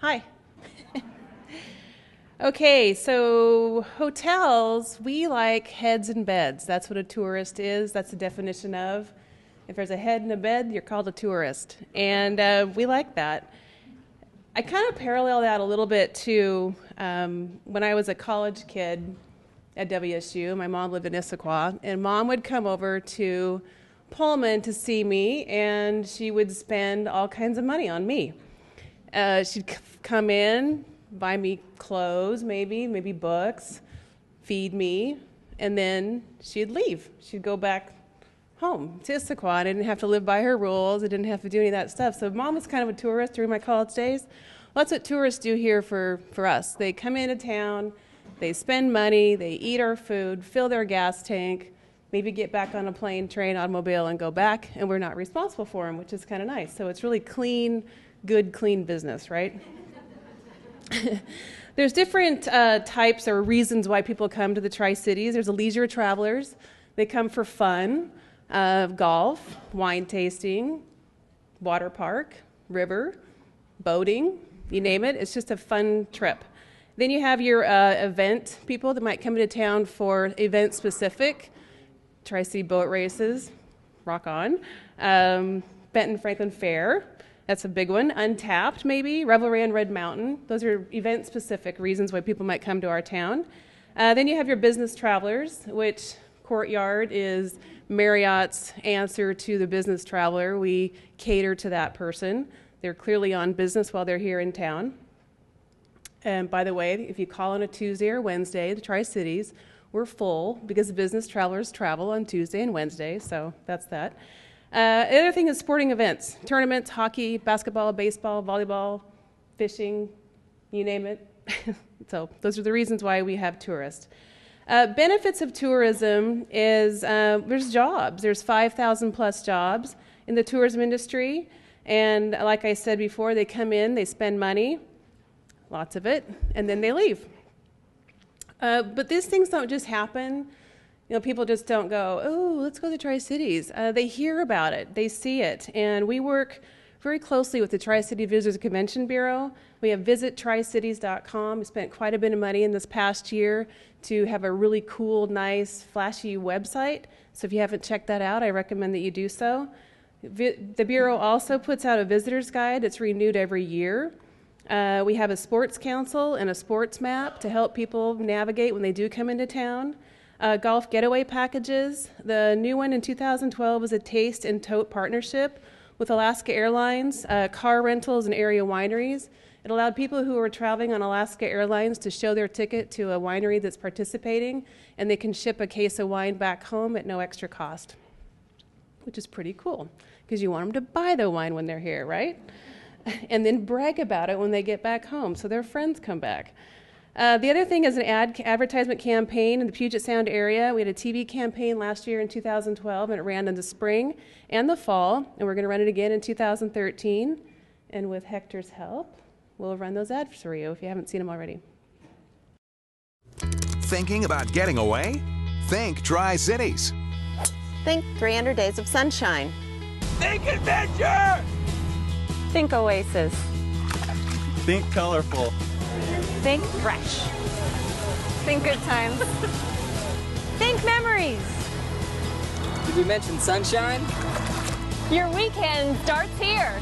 Hi. Okay, so hotels, we like heads and beds. That's what a tourist is. That's the definition of. If there's a head and a bed, you're called a tourist. And we like that. I kind of parallel that a little bit to when I was a college kid at WSU. My mom lived in Issaquah, and Mom would come over to Pullman to see me, and she would spend all kinds of money on me. She'd come in, buy me clothes, maybe books, feed me, and then she'd leave. She'd go back home to Issaquah. I didn't have to live by her rules. I didn't have to do any of that stuff. So Mom was kind of a tourist during my college days. Well, that's what tourists do here for us. They come into town, they spend money, they eat our food, fill their gas tank, maybe get back on a plane, train, automobile, and go back, and we're not responsible for them, which is kind of nice. So it's really clean, good, clean business, right? There's different types or reasons why people come to the Tri-Cities. There's the leisure travelers. They come for fun, golf, wine tasting, water park, river, boating, you name it. It's just a fun trip. Then you have your event people that might come into town for event-specific, Tri-City boat races, rock on, Benton Franklin Fair. That's a big one. Untapped, maybe. Revelry on Red Mountain. Those are event-specific reasons why people might come to our town. Then you have your business travelers, which Courtyard is Marriott's answer to the business traveler. We cater to that person. They're clearly on business while they're here in town. And by the way, if you call on a Tuesday or Wednesday, the Tri-Cities, we're full because the business travelers travel on Tuesday and Wednesday, so that's that. The other thing is sporting events, tournaments, hockey, basketball, baseball, volleyball, fishing, you name it. So those are the reasons why we have tourists. Benefits of tourism is there's jobs. There's 5,000 plus jobs in the tourism industry. And like I said before, they come in, they spend money, lots of it, and then they leave. But these things don't just happen. You know, people just don't go, oh, let's go to the Tri-Cities. They hear about it. They see it. And we work very closely with the Tri-City Visitors and Convention Bureau. We have visittricities.com. We spent quite a bit of money in this past year to have a really cool, nice, flashy website. So if you haven't checked that out, I recommend that you do so. The Bureau also puts out a visitor's guide that's renewed every year. We have a sports council and a sports map to help people navigate when they do come into town. Golf getaway packages. The new one in 2012 was a taste and tote partnership with Alaska Airlines, car rentals, and area wineries. It allowed people who were traveling on Alaska Airlines to show their ticket to a winery that's participating, and they can ship a case of wine back home at no extra cost, which is pretty cool because you want them to buy the wine when they're here, right? And then brag about it when they get back home so their friends come back. The other thing is an advertisement campaign in the Puget Sound area. We had a TV campaign last year in 2012, and it ran in the spring and the fall, and we're going to run it again in 2013. And with Hector's help, we'll run those ads for you if you haven't seen them already. Thinking about getting away? Think Tri-Cities. Think 300 days of sunshine. Think adventure! Think oasis. Think colorful. Think fresh. Think good times. Think memories. Did we mention sunshine? Your weekend starts here.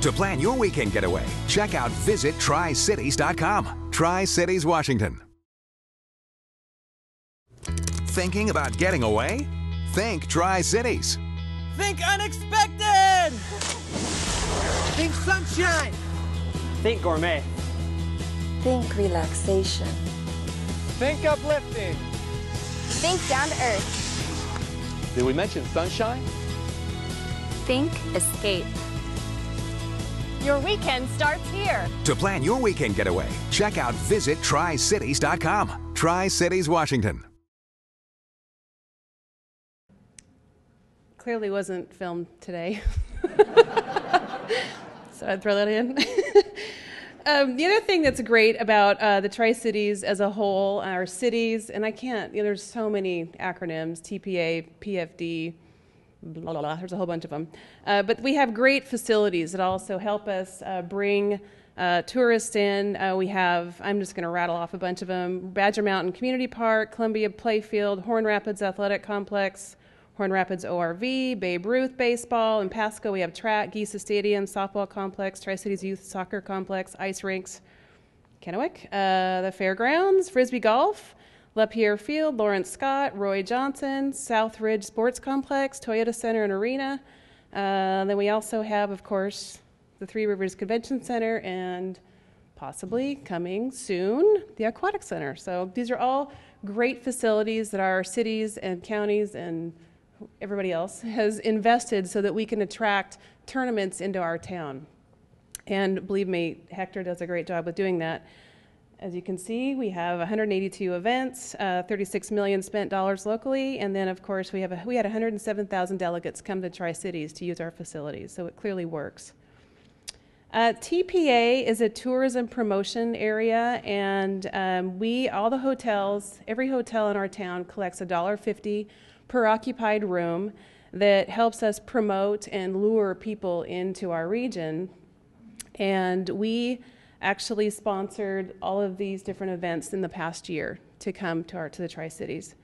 To plan your weekend getaway, check out visittricities.com. Tri-Cities, Washington. Thinking about getting away? Think Tri-Cities. Think unexpected! Think sunshine! Think gourmet. Think relaxation. Think uplifting! Think down to earth. Did we mention sunshine? Think escape. Your weekend starts here. To plan your weekend getaway, check out visittricities.com. Tri-Cities, Washington. Clearly wasn't filmed today. So I'd throw that in. The other thing that's great about the Tri-Cities as a whole, our cities, and I can't, there's so many acronyms, TPA, PFD, blah, blah, blah, there's a whole bunch of them. But we have great facilities that also help us bring tourists in. We have, I'm just going to rattle off a bunch of them: Badger Mountain Community Park, Columbia Playfield, Horn Rapids Athletic Complex, Horn Rapids ORV, Babe Ruth Baseball. In Pasco, we have track, Geesa Stadium, Softball Complex, Tri-Cities Youth Soccer Complex, ice rinks. Kennewick, the Fairgrounds, Frisbee Golf, LaPierre Field, Lawrence Scott, Roy Johnson, South Ridge Sports Complex, Toyota Center and Arena. Then we also have, of course, the Three Rivers Convention Center, and possibly coming soon, the Aquatic Center. So these are all great facilities that our cities and counties and everybody else has invested so that we can attract tournaments into our town. And believe me, Hector does a great job with doing that. As you can see, we have 182 events, 36 million spent dollars locally, and then of course we had 107,000 delegates come to Tri-Cities to use our facilities, so it clearly works. TPA is a tourism promotion area, and all the hotels, every hotel in our town collects $1.50 per occupied room that helps us promote and lure people into our region. And we actually sponsored all of these different events in the past year to come to the Tri-Cities.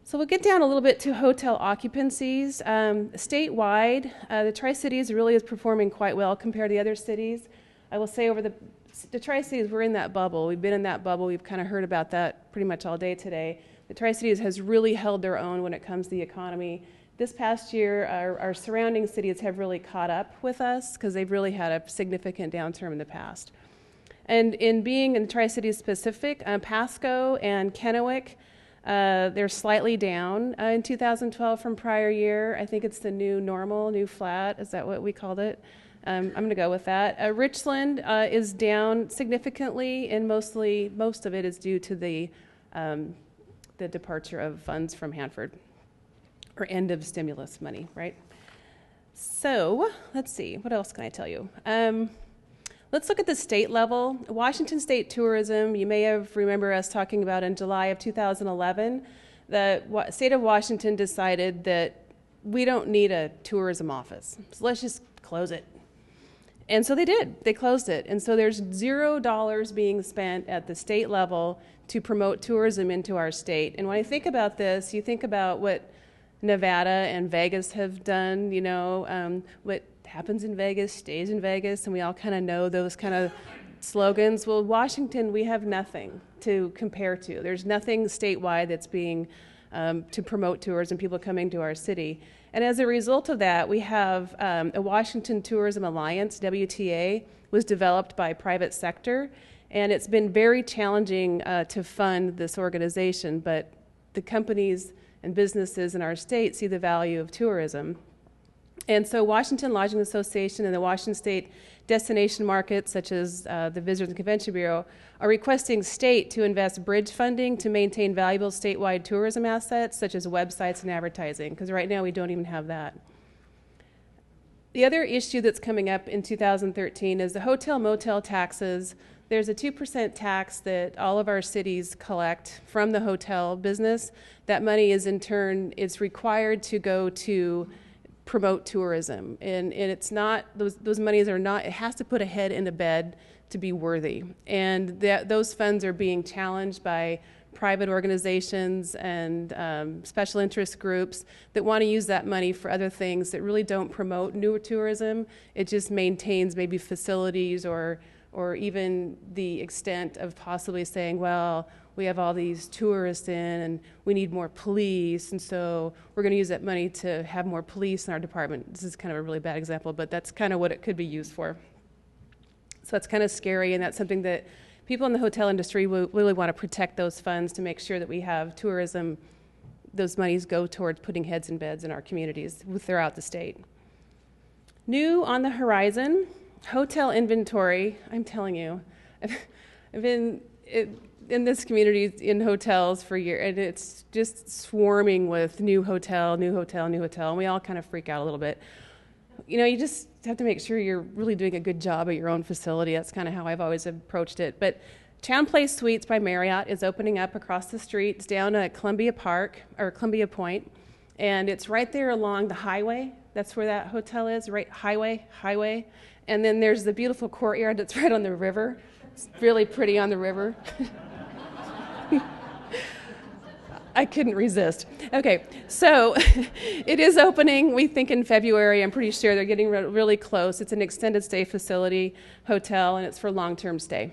So we'll get down a little bit to hotel occupancies. Statewide, the Tri-Cities really is performing quite well compared to the other cities. I will say over the Tri-Cities, we're in that bubble. We've been in that bubble. We've kind of heard about that pretty much all day today. The Tri-Cities has really held their own when it comes to the economy. This past year, our surrounding cities have really caught up with us because they've really had a significant downturn in the past. And in being in the Tri-Cities specific, Pasco and Kennewick, they're slightly down in 2012 from prior year. I think it's the new normal, new flat. Is that what we called it? I'm going to go with that. Richland is down significantly, and most of it is due to the departure of funds from Hanford, or end of stimulus money, right? So let's see, what else can I tell you? Let's look at the state level. Washington State Tourism, you may have remember us talking about in July of 2011, the state of Washington decided that we don't need a tourism office, so let's just close it. And so they did, they closed it. And so there's $0 being spent at the state level to promote tourism into our state. And when I think about this, you think about what Nevada and Vegas have done, what happens in Vegas stays in Vegas, and we all kind of know those kind of slogans. Well, Washington, we have nothing to compare to. There's nothing statewide that's being to promote tourism, people coming to our city. And as a result of that, we have a Washington Tourism Alliance, WTA, was developed by private sector, and it's been very challenging to fund this organization, but the companies and businesses in our state see the value of tourism. And so Washington Lodging Association and the Washington State Destination Market, such as the Visitors and Convention Bureau, are requesting state to invest bridge funding to maintain valuable statewide tourism assets, such as websites and advertising, because right now we don't even have that. The other issue that's coming up in 2013 is the hotel motel taxes. There's a 2% tax that all of our cities collect from the hotel business. That money is in turn, it's required to go to promote tourism. And it's not, those monies are not, it has to put a head in the bed to be worthy. And those funds are being challenged by private organizations and special interest groups that want to use that money for other things that really don't promote new tourism. It just maintains maybe facilities or even the extent of possibly saying, well, we have all these tourists in and we need more police, and so we're going to use that money to have more police in our department. This is kind of a really bad example, but that's kind of what it could be used for. So that's kind of scary, and that's something that people in the hotel industry really want to protect those funds to make sure that we have tourism, those monies go towards putting heads in beds in our communities throughout the state. New on the horizon, hotel inventory. I'm telling you, I've been in this community in hotels for years, and it's just swarming with new hotel, and we all kind of freak out a little bit. You just have to make sure you're really doing a good job at your own facility. That's kind of how I've always approached it. But Town Place Suites by Marriott is opening up across the street. It's down at Columbia Park, or Columbia Point, and it's right there along the highway. That's where that hotel is, right? Highway. And then there's the beautiful courtyard that's right on the river. It's really pretty on the river. I couldn't resist. Okay, so it is opening, we think, in February. I'm pretty sure they're getting really close. It's an extended stay facility hotel, and it's for long-term stay.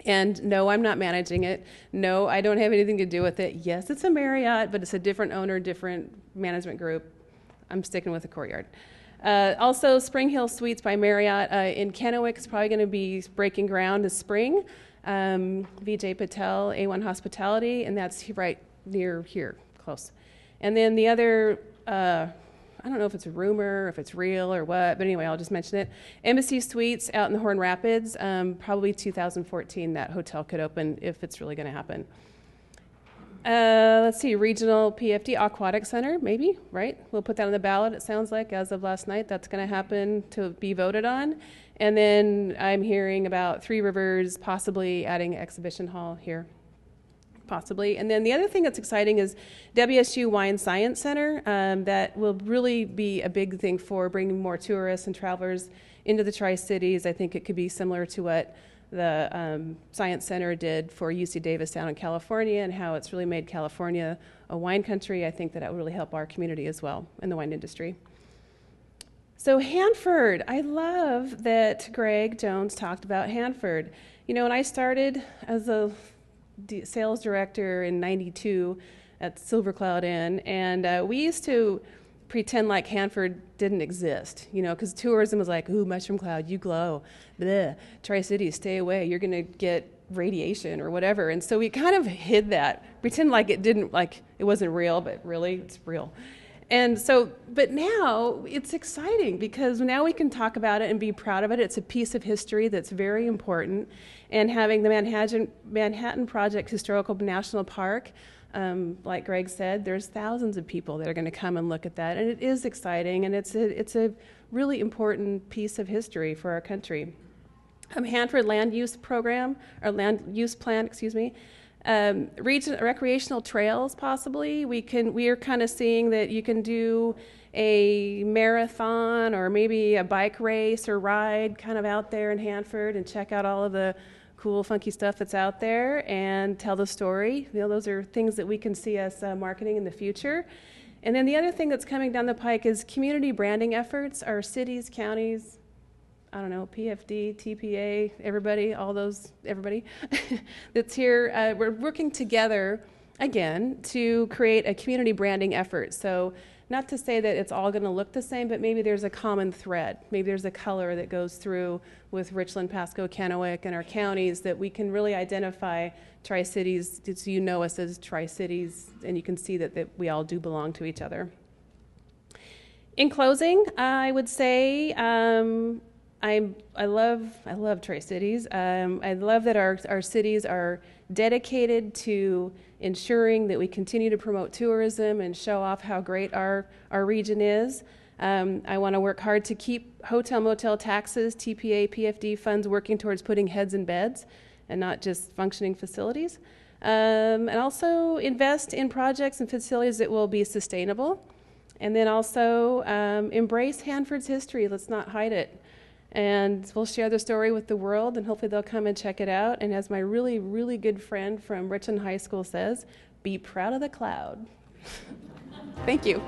And no, I'm not managing it. No, I don't have anything to do with it. Yes, it's a Marriott, but it's a different owner, different management group. I'm sticking with the courtyard. Also, Spring Hill Suites by Marriott in Kennewick is probably going to be breaking ground this spring. Vijay Patel, A1 Hospitality, and that's right near here, close. And then the other, I don't know if it's a rumor, if it's real or what, but anyway, I'll just mention it. Embassy Suites out in the Horn Rapids, probably 2014 that hotel could open if it's really going to happen. Let's see, Regional PFD Aquatic Center, maybe, right? We'll put that on the ballot, it sounds like, as of last night. That's going to happen to be voted on. And then I'm hearing about Three Rivers possibly adding an exhibition hall here, possibly. And then the other thing that's exciting is WSU Wine Science Center. That will really be a big thing for bringing more tourists and travelers into the Tri-Cities. I think it could be similar to what the Science Center did for UC Davis down in California and how it's really made California a wine country. I think that will really help our community as well in the wine industry. So Hanford, I love that Greg Jones talked about Hanford. You know, when I started as a sales director in '92 at Silver Cloud Inn, and we used to pretend like Hanford didn't exist, you know, because tourism was like, ooh, mushroom cloud, you glow, bleh, Tri-Cities, stay away, you're going to get radiation or whatever. And so we kind of hid that, pretend like it wasn't real, but really it's real. And so, but now it's exciting because now we can talk about it and be proud of it. It's a piece of history that's very important. And having the Manhattan Project Historical National Park, like Greg said, there's thousands of people that are going to come and look at that. And it is exciting, and it's a really important piece of history for our country. Hanford Land Use Program, or Land Use Plan, excuse me. Recreational trails, possibly. We are kind of seeing that you can do a marathon or maybe a bike race or ride kind of out there in Hanford and check out all of the cool, funky stuff that's out there and tell the story. You know, those are things that we can see us marketing in the future. And then the other thing that's coming down the pike is community branding efforts. Our cities, counties, I don't know, PFD, TPA, everybody that's here. We're working together, again, to create a community branding effort. So not to say that it's all going to look the same, but maybe there's a common thread. Maybe there's a color that goes through with Richland, Pasco, Kennewick, and our counties that we can really identify Tri-Cities, so you know us as Tri-Cities, and you can see that we all do belong to each other. In closing, I would say I love Tri-Cities. I love that our cities are dedicated to ensuring that we continue to promote tourism and show off how great our region is. I want to work hard to keep hotel motel taxes, TPA, PFD funds working towards putting heads in beds and not just functioning facilities. And also invest in projects and facilities that will be sustainable. And then also embrace Hanford's history. Let's not hide it. And we'll share the story with the world, and hopefully they'll come and check it out. And as my really, really good friend from Richland High School says, be proud of the cloud. Thank you.